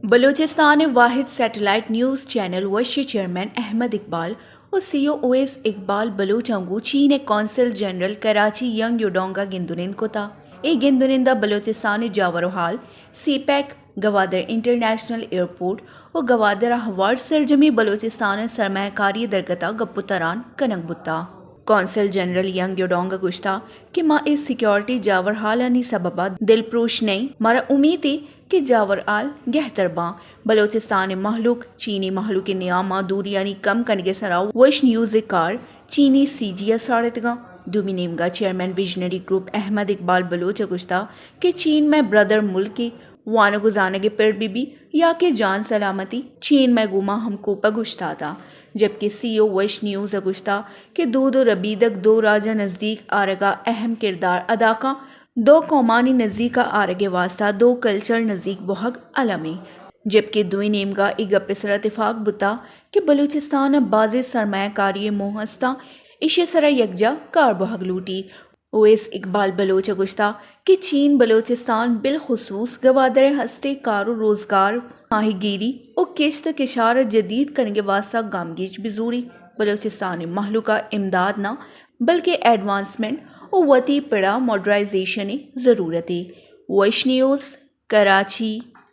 بلوچستان واحد satellite news channel وشی chairman Ahmed Iqbal اور سی او اویس اقبال بلوچانگو چین کونسل جنرل کراچی ینگ یوڈونگا گندنین کو تا ای گندنندہ بلوچستان جاور حال CPEC Gwadar international airport اور گوادر ہوار سرجمی بلوچستان سرمایہ کاری درگتا گپتران کنگ بتا کونسل جنرل ینگ یوڈونگا گشتا کہ ماں اس سیکیورٹی جاور حالانی سببا دل پروش نہیں مارا امید ہے کہ جاور آل گہتر باں بلوچستان محلوق چینی محلوق نیامہ دوری یعنی کم کنگے سراؤ وش نیوز کار چینی سی جی ساڑتگاں دومی نیمگا chairman visionary group Ahmed Iqbal Baloch گشتا کہ چین میں برادر ملک کے وانا گزانگے پر بی یا کہ جان سلامتی چین میں گوما ہم کو پگشتا تھا جبکہ سی او وش نیوز گشتا کہ دو ربیدک دو راجہ نزدیک آرگا اہم کردار ادا کا دو قومانی نزدیک آرگے واسطہ دو کلچر نزدیک بہت علمی جبکہ دوئی نیمگا ایگا پسر اتفاق بتا کہ بلوچستان باز سرمایہ کاری موہستہ اشے سرا یکجا کار بہگ لوٹی اویس اقبال بلوچ گشتا کہ چین بلوچستان بالخصوص گوادر ہستے کارو روزگار ماہی گیری اور کشت کشار جدید کرنگے واسطہ گامگیچ بزوری بلوچستان محلوقہ امداد نہ بلکہ ایڈوانسمنٹ اور وطی پڑا ماڈرائزیشن ضرورت ہے وش نیوز کراچی